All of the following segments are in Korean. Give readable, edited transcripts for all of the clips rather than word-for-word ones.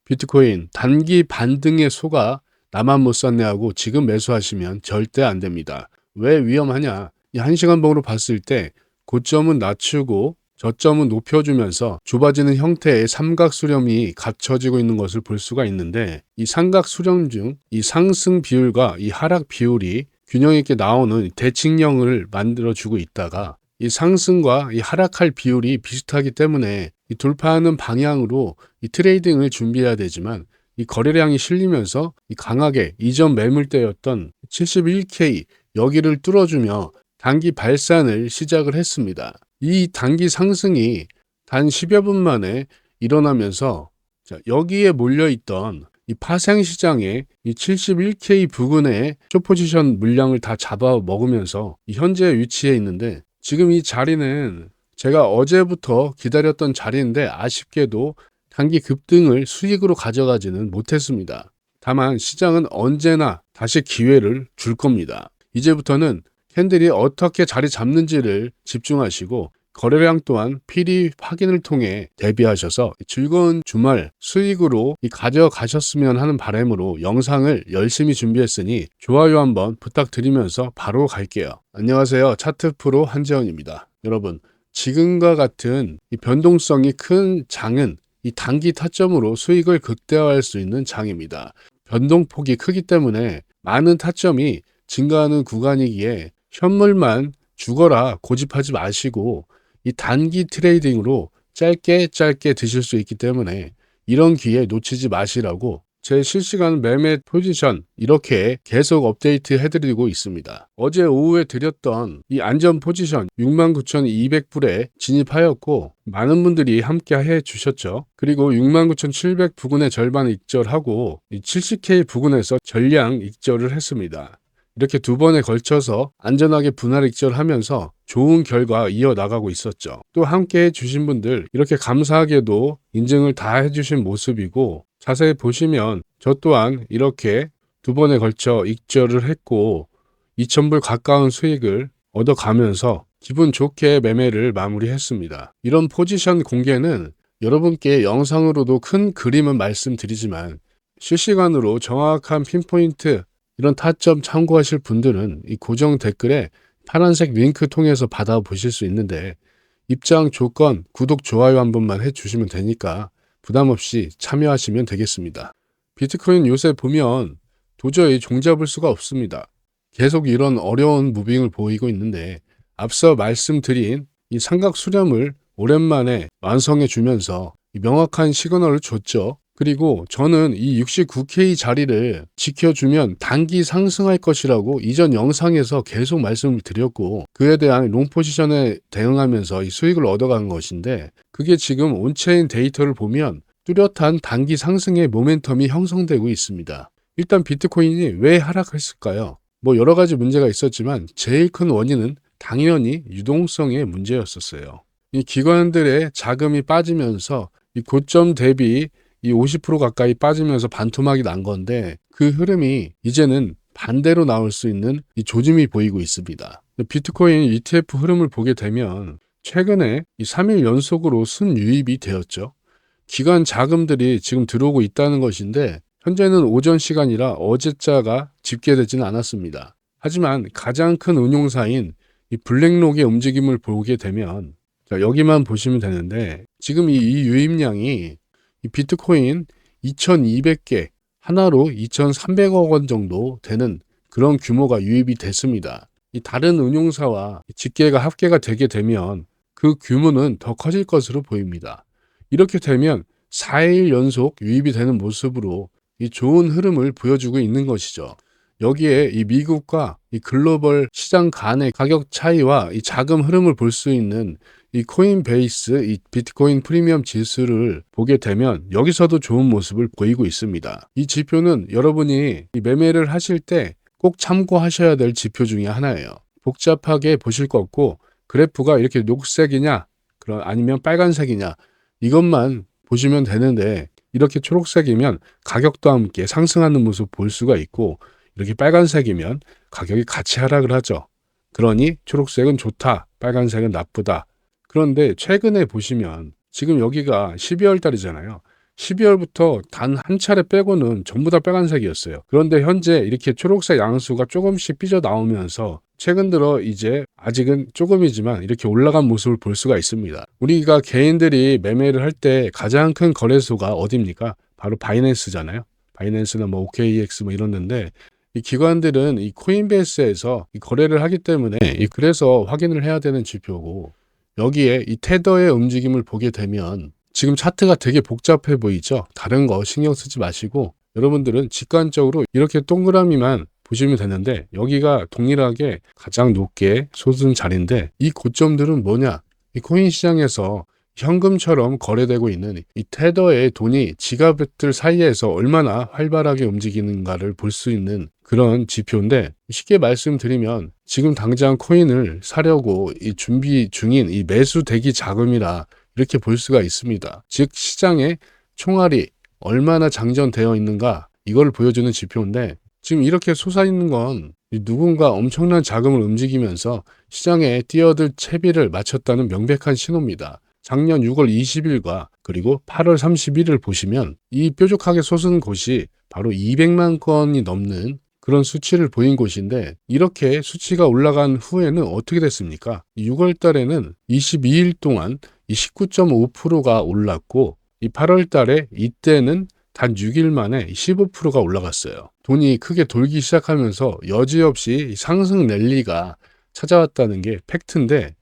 비트코인 단기 반등에 속아 나만 못 샀네 하고 지금 매수하시면 절대 안 됩니다. 왜 위험하냐? 이 1시간 봉으로 봤을 때 고점은 낮추고 저점은 높여주면서 좁아지는 형태의 삼각 수렴이 갖춰지고 있는 것을 볼 수가 있는데, 이 삼각 수렴 중 이 상승 비율과 이 하락 비율이 균형 있게 나오는 대칭형을 만들어주고 있다가, 이 상승과 이 하락할 비율이 비슷하기 때문에 이 돌파하는 방향으로 이 트레이딩을 준비해야 되지만, 이 거래량이 실리면서 이 강하게 이전 매물대였던 71K 여기를 뚫어주며 단기 발산을 시작을 했습니다. 이 단기 상승이 단 10여 분 만에 일어나면서 여기에 몰려있던 이 파생시장의 이 71K 부근의 숏포지션 물량을 다 잡아 먹으면서 이 현재 위치에 있는데, 지금 이 자리는 제가 어제부터 기다렸던 자리인데 아쉽게도 단기 급등을 수익으로 가져가지는 못했습니다. 다만 시장은 언제나 다시 기회를 줄 겁니다. 이제부터는 캔들이 어떻게 자리 잡는지를 집중하시고 거래량 또한 필히 확인을 통해 대비하셔서 즐거운 주말 수익으로 가져가셨으면 하는 바람으로 영상을 열심히 준비했으니 좋아요 한번 부탁드리면서 바로 갈게요. 안녕하세요. 차트 프로 한재원입니다. 여러분, 지금과 같은 이 변동성이 큰 장은 이 단기 타점으로 수익을 극대화할 수 있는 장입니다. 변동폭이 크기 때문에 많은 타점이 증가하는 구간이기에 현물만 죽어라 고집하지 마시고 이 단기 트레이딩으로 짧게 드실 수 있기 때문에 이런 기회 놓치지 마시라고 제 실시간 매매 포지션 이렇게 계속 업데이트 해드리고 있습니다. 어제 오후에 드렸던 이 안전 포지션 69,200불에 진입하였고 많은 분들이 함께 해주셨죠. 그리고 69,700 부근의 절반 익절하고 이 70K 부근에서 전량 익절을 했습니다. 이렇게 두 번에 걸쳐서 안전하게 분할 익절하면서 좋은 결과 이어나가고 있었죠. 또 함께 해주신 분들 이렇게 감사하게도 인증을 다 해주신 모습이고, 자세히 보시면 저 또한 이렇게 두 번에 걸쳐 익절을 했고 2,000불 가까운 수익을 얻어가면서 기분 좋게 매매를 마무리했습니다. 이런 포지션 공개는 여러분께 영상으로도 큰 그림은 말씀드리지만 실시간으로 정확한 핀포인트 이런 타점 참고하실 분들은 이 고정 댓글에 파란색 링크 통해서 받아보실 수 있는데, 입장 조건 구독 좋아요 한 번만 해주시면 되니까 부담없이 참여하시면 되겠습니다. 비트코인 요새 보면 도저히 종잡을 수가 없습니다. 계속 이런 어려운 무빙을 보이고 있는데, 앞서 말씀드린 이 삼각 수렴을 오랜만에 완성해 주면서 명확한 시그널을 줬죠. 그리고 저는 이 69K 자리를 지켜주면 단기 상승할 것이라고 이전 영상에서 계속 말씀을 드렸고, 그에 대한 롱 포지션에 대응하면서 이 수익을 얻어간 것인데, 그게 지금 온체인 데이터를 보면 뚜렷한 단기 상승의 모멘텀이 형성되고 있습니다. 일단 비트코인이 왜 하락했을까요? 뭐 여러 가지 문제가 있었지만 제일 큰 원인은 당연히 유동성의 문제였었어요. 이 기관들의 자금이 빠지면서 이 고점 대비 이 50% 가까이 빠지면서 반토막이 난 건데, 그 흐름이 이제는 반대로 나올 수 있는 이 조짐이 보이고 있습니다. 비트코인 ETF 흐름을 보게 되면 최근에 이 3일 연속으로 순유입이 되었죠. 기관 자금들이 지금 들어오고 있다는 것인데, 현재는 오전 시간이라 어제자가 집계되지는 않았습니다. 하지만 가장 큰 운용사인 이 블랙록의 움직임을 보게 되면, 여기만 보시면 되는데, 지금 이 유입량이 이 비트코인 2,200개 하나로 2,300억 원 정도 되는 그런 규모가 유입이 됐습니다. 이 다른 운용사와 집계가 합계가 되게 되면 그 규모는 더 커질 것으로 보입니다. 이렇게 되면 4일 연속 유입이 되는 모습으로 이 좋은 흐름을 보여주고 있는 것이죠. 여기에 이 미국과 이 글로벌 시장 간의 가격 차이와 이 자금 흐름을 볼 수 있는 이 코인베이스 이 비트코인 프리미엄 지수를 보게 되면 여기서도 좋은 모습을 보이고 있습니다. 이 지표는 여러분이 이 매매를 하실 때 꼭 참고하셔야 될 지표 중에 하나예요. 복잡하게 보실 거 없고, 그래프가 이렇게 녹색이냐 아니면 빨간색이냐 이것만 보시면 되는데, 이렇게 초록색이면 가격도 함께 상승하는 모습 볼 수가 있고, 이렇게 빨간색이면 가격이 같이 하락을 하죠. 그러니 초록색은 좋다, 빨간색은 나쁘다. 그런데 최근에 보시면 지금 여기가 12월 달이잖아요. 12월부터 단 한 차례 빼고는 전부 다 빨간색이었어요. 그런데 현재 이렇게 초록색 양수가 조금씩 삐져나오면서 최근 들어 이제 아직은 조금이지만 이렇게 올라간 모습을 볼 수가 있습니다. 우리가 개인들이 매매를 할 때 가장 큰 거래소가 어디입니까? 바로 바이낸스잖아요. 바이낸스나 뭐 OKEX 뭐 이런 데인데, 이 기관들은 이 코인베이스에서 이 거래를 하기 때문에 그래서 확인을 해야 되는 지표고, 여기에 이 테더의 움직임을 보게 되면 지금 차트가 되게 복잡해 보이죠? 다른 거 신경 쓰지 마시고 여러분들은 직관적으로 이렇게 동그라미만 보시면 되는데, 여기가 동일하게 가장 높게 솟은 자리인데, 이 고점들은 뭐냐? 이 코인 시장에서 현금처럼 거래되고 있는 이 테더의 돈이 지갑들 사이에서 얼마나 활발하게 움직이는가를 볼 수 있는 그런 지표인데, 쉽게 말씀드리면 지금 당장 코인을 사려고 이 준비 중인 이 매수 대기 자금이라 이렇게 볼 수가 있습니다. 즉 시장의 총알이 얼마나 장전되어 있는가, 이걸 보여주는 지표인데, 지금 이렇게 솟아있는 건 누군가 엄청난 자금을 움직이면서 시장에 뛰어들 채비를 마쳤다는 명백한 신호입니다. 작년 6월 20일과 그리고 8월 31일 보시면 이 뾰족하게 솟은 곳이 바로 200만 건이 넘는 그런 수치를 보인 곳인데, 이렇게 수치가 올라간 후에는 어떻게 됐습니까? 6월 달에는 22일 동안 이 19.5%가 올랐고, 이 8월 달에 이때는 단 6일 만에 15%가 올라갔어요. 돈이 크게 돌기 시작하면서 여지없이 상승 랠리가 찾아왔다는 게 팩트인데,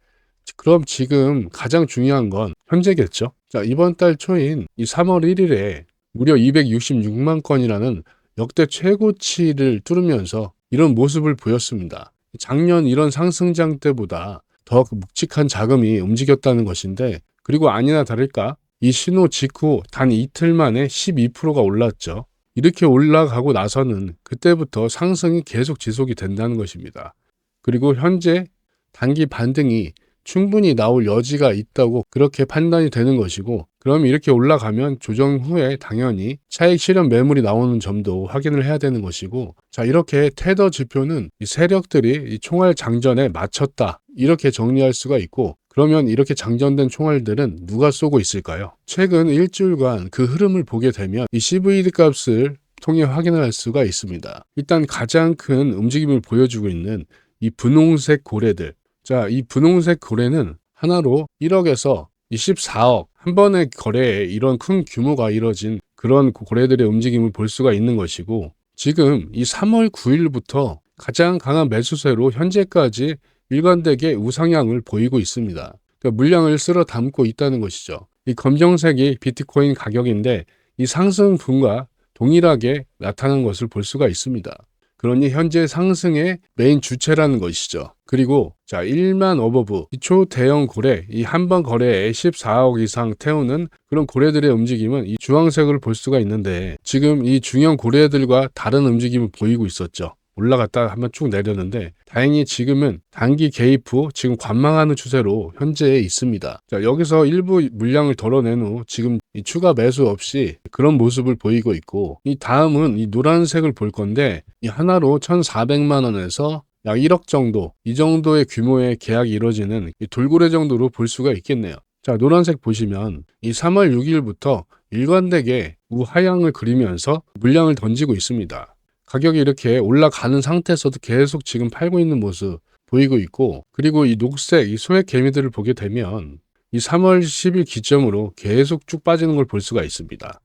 그럼 지금 가장 중요한 건 현재겠죠. 자, 이번 달 초인 이 3월 1일에 무려 266만 건이라는 역대 최고치를 뚫으면서 이런 모습을 보였습니다. 작년 이런 상승장 때보다 더 묵직한 자금이 움직였다는 것인데, 그리고 아니나 다를까 이 신호 직후 단 이틀 만에 12%가 올랐죠. 이렇게 올라가고 나서는 그때부터 상승이 계속 지속이 된다는 것입니다. 그리고 현재 단기 반등이 충분히 나올 여지가 있다고 그렇게 판단이 되는 것이고, 그럼 이렇게 올라가면 조정 후에 당연히 차익 실현 매물이 나오는 점도 확인을 해야 되는 것이고, 자, 이렇게 테더 지표는 이 세력들이 이 총알 장전에 맞췄다, 이렇게 정리할 수가 있고, 그러면 이렇게 장전된 총알들은 누가 쏘고 있을까요? 최근 일주일간 그 흐름을 보게 되면 이 CVD 값을 통해 확인을 할 수가 있습니다. 일단 가장 큰 움직임을 보여주고 있는 이 분홍색 고래들, 자, 이 분홍색 고래는 하나로 1억에서 14억, 한 번의 거래에 이런 큰 규모가 이뤄진 그런 고래들의 움직임을 볼 수가 있는 것이고, 지금 이 3월 9일부터 가장 강한 매수세로 현재까지 일관되게 우상향을 보이고 있습니다. 그러니까 물량을 쓸어 담고 있다는 것이죠. 이 검정색이 비트코인 가격인데, 이 상승분과 동일하게 나타난 것을 볼 수가 있습니다. 그러니 현재 상승의 메인 주체라는 것이죠. 그리고 자, 1만 어버브, 이 초대형 고래, 이 한 번 거래에 14억 이상 태우는 그런 고래들의 움직임은 이 주황색을 볼 수가 있는데, 지금 이 중형 고래들과 다른 움직임을 보이고 있었죠. 올라갔다 한번 쭉 내렸는데, 다행히 지금은 단기 개입 후 지금 관망하는 추세로 현재 있습니다. 자, 여기서 일부 물량을 덜어낸 후 지금 이 추가 매수 없이 그런 모습을 보이고 있고, 이 다음은 이 노란색을 볼 건데, 이 하나로 1,400만 원에서 약 1억 정도, 이 정도의 규모의 계약이 이루어지는 이 돌고래 정도로 볼 수가 있겠네요. 자, 노란색 보시면 이 3월 6일부터 일관되게 우하향을 그리면서 물량을 던지고 있습니다. 가격이 이렇게 올라가는 상태에서도 계속 지금 팔고 있는 모습 보이고 있고, 그리고 이 녹색 이 소액 개미들을 보게 되면 이 3월 10일 기점으로 계속 쭉 빠지는 걸 볼 수가 있습니다.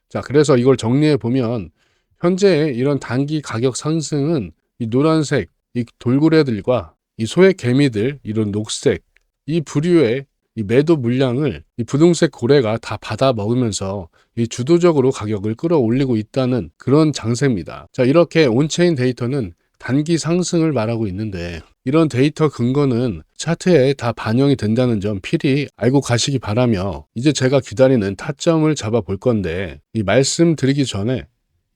자, 그래서 이걸 정리해 보면 현재의 이런 단기 가격 상승은 이 노란색 이 돌고래들과 이 소액 개미들, 이런 녹색 이 부류의 이 매도 물량을 이 분홍색 고래가 다 받아 먹으면서 이 주도적으로 가격을 끌어올리고 있다는 그런 장세입니다. 자, 이렇게 온체인 데이터는 단기 상승을 말하고 있는데, 이런 데이터 근거는 차트에 다 반영이 된다는 점 필히 알고 가시기 바라며, 이제 제가 기다리는 타점을 잡아 볼 건데, 이 말씀 드리기 전에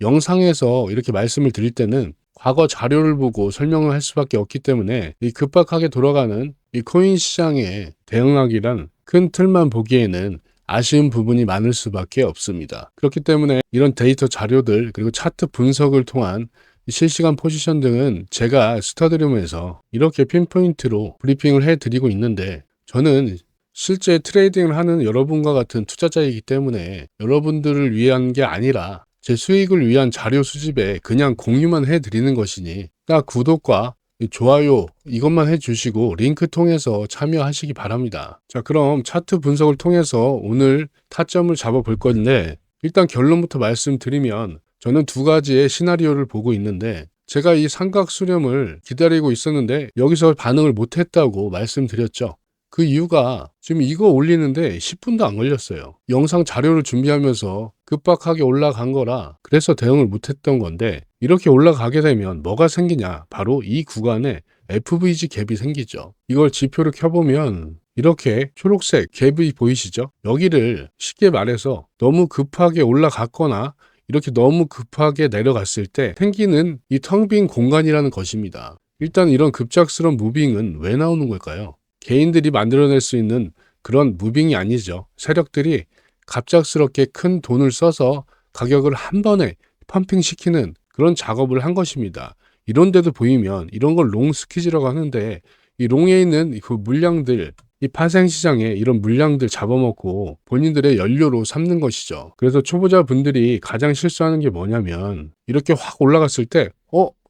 영상에서 이렇게 말씀을 드릴 때는 과거 자료를 보고 설명을 할 수밖에 없기 때문에 이 급박하게 돌아가는 이 코인 시장에 대응하기란 큰 틀만 보기에는 아쉬운 부분이 많을 수밖에 없습니다. 그렇기 때문에 이런 데이터 자료들, 그리고 차트 분석을 통한 실시간 포지션 등은 제가 스터디룸에서 이렇게 핀포인트로 브리핑을 해드리고 있는데, 저는 실제 트레이딩을 하는 여러분과 같은 투자자이기 때문에 여러분들을 위한 게 아니라 제 수익을 위한 자료 수집에 그냥 공유만 해드리는 것이니 딱 구독과 좋아요 이것만 해주시고 링크 통해서 참여하시기 바랍니다. 자, 그럼 차트 분석을 통해서 오늘 타점을 잡아볼 건데 일단 결론부터 말씀드리면 저는 두 가지의 시나리오를 보고 있는데 제가 이 삼각 수렴을 기다리고 있었는데 여기서 반응을 못했다고 말씀드렸죠. 그 이유가 지금 이거 올리는데 10분도 안 걸렸어요. 영상 자료를 준비하면서 급박하게 올라간 거라 그래서 대응을 못했던 건데 이렇게 올라가게 되면 뭐가 생기냐? 바로 이 구간에 FVG 갭이 생기죠. 이걸 지표를 켜보면 이렇게 초록색 갭이 보이시죠? 여기를 쉽게 말해서 너무 급하게 올라갔거나 이렇게 너무 급하게 내려갔을 때 생기는 이 텅 빈 공간이라는 것입니다. 일단 이런 급작스러운 무빙은 왜 나오는 걸까요? 개인들이 만들어낼 수 있는 그런 무빙이 아니죠. 세력들이 갑작스럽게 큰 돈을 써서 가격을 한 번에 펌핑시키는 그런 작업을 한 것입니다. 이런데도 보이면 이런 걸 롱 스퀴즈라고 하는데 이 롱에 있는 그 물량들, 이 파생시장에 이런 물량들 잡아먹고 본인들의 연료로 삼는 것이죠. 그래서 초보자분들이 가장 실수하는 게 뭐냐면 이렇게 확 올라갔을 때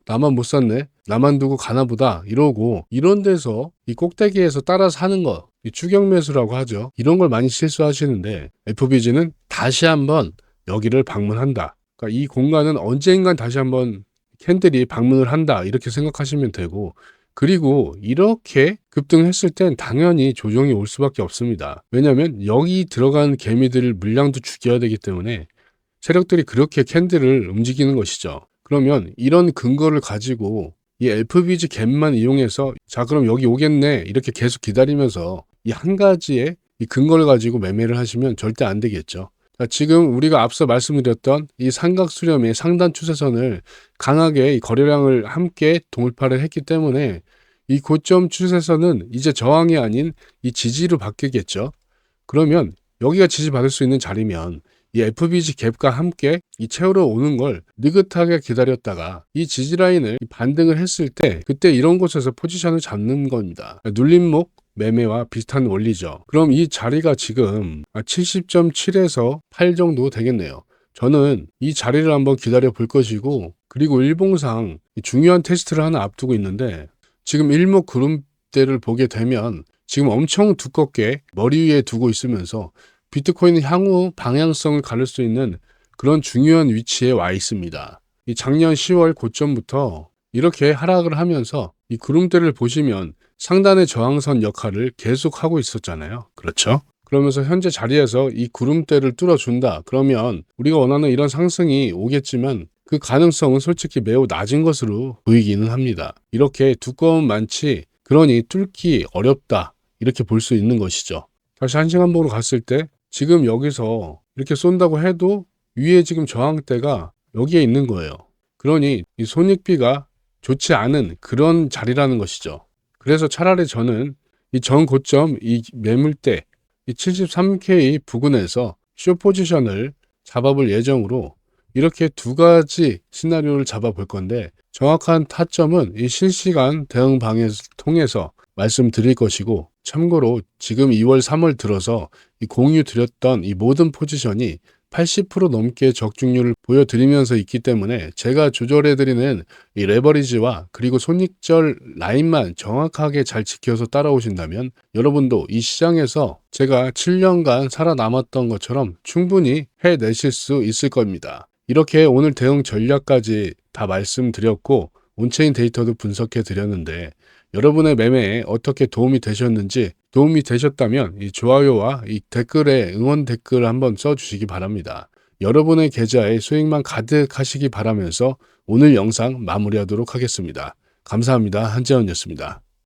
나만 못 샀네? 나만 두고 가나보다 이러고 이런 데서 이 꼭대기에서 따라 사는 거, 이 추격 매수라고 하죠. 이런 걸 많이 실수하시는데 FBG는 다시 한번 여기를 방문한다. 그러니까 이 공간은 언젠간 다시 한번 캔들이 방문을 한다 이렇게 생각하시면 되고 그리고 이렇게 급등했을 땐 당연히 조정이 올 수밖에 없습니다. 왜냐하면 여기 들어간 개미들 물량도 죽여야 되기 때문에 세력들이 그렇게 캔들을 움직이는 것이죠. 그러면 이런 근거를 가지고 이 FBG 갭만 이용해서 자 그럼 여기 오겠네 이렇게 계속 기다리면서 이 한 가지의 이 근거를 가지고 매매를 하시면 절대 안 되겠죠. 자, 지금 우리가 앞서 말씀드렸던 이 삼각 수렴의 상단 추세선을 강하게 이 거래량을 함께 돌파를 했기 때문에 이 고점 추세선은 이제 저항이 아닌 이 지지로 바뀌겠죠. 그러면 여기가 지지받을 수 있는 자리면 이 FBG 갭과 함께 이 채우러 오는 걸 느긋하게 기다렸다가 이 지지라인을 반등을 했을 때 그때 이런 곳에서 포지션을 잡는 겁니다. 눌림목 매매와 비슷한 원리죠. 그럼 이 자리가 지금 70.7에서 8 정도 되겠네요. 저는 이 자리를 한번 기다려 볼 것이고 그리고 일봉상 중요한 테스트를 하나 앞두고 있는데 지금 일목 구름대를 보게 되면 지금 엄청 두껍게 머리 위에 두고 있으면서 비트코인은 향후 방향성을 가를 수 있는 그런 중요한 위치에 와 있습니다. 이 작년 10월 고점부터 이렇게 하락을 하면서 이 구름대를 보시면 상단의 저항선 역할을 계속 하고 있었잖아요. 그렇죠? 그러면서 현재 자리에서 이 구름대를 뚫어준다. 그러면 우리가 원하는 이런 상승이 오겠지만 그 가능성은 솔직히 매우 낮은 것으로 보이기는 합니다. 이렇게 두꺼운 만치 그러니 뚫기 어렵다. 이렇게 볼 수 있는 것이죠. 다시 1시간봉으로 갔을 때 지금 여기서 이렇게 쏜다고 해도 위에 지금 저항대가 여기에 있는 거예요. 그러니 이 손익비가 좋지 않은 그런 자리라는 것이죠. 그래서 차라리 저는 이 전 고점 이 매물대 이 73K 부근에서 숏 포지션을 잡아볼 예정으로 이렇게 두 가지 시나리오를 잡아볼 건데 정확한 타점은 이 실시간 대응 방향을 통해서 말씀드릴 것이고 참고로 지금 2월 3월 들어서 이 공유 드렸던 이 모든 포지션이 80% 넘게 적중률을 보여드리면서 있기 때문에 제가 조절해드리는 이 레버리지와 그리고 손익절 라인만 정확하게 잘 지켜서 따라오신다면 여러분도 이 시장에서 제가 7년간 살아남았던 것처럼 충분히 해내실 수 있을 겁니다. 이렇게 오늘 대응 전략까지 다 말씀드렸고 온체인 데이터도 분석해 드렸는데 여러분의 매매에 어떻게 도움이 되셨는지 도움이 되셨다면 이 좋아요와 이 댓글에 응원 댓글 한번 써주시기 바랍니다. 여러분의 계좌에 수익만 가득하시기 바라면서 오늘 영상 마무리하도록 하겠습니다. 감사합니다. 한재원이었습니다.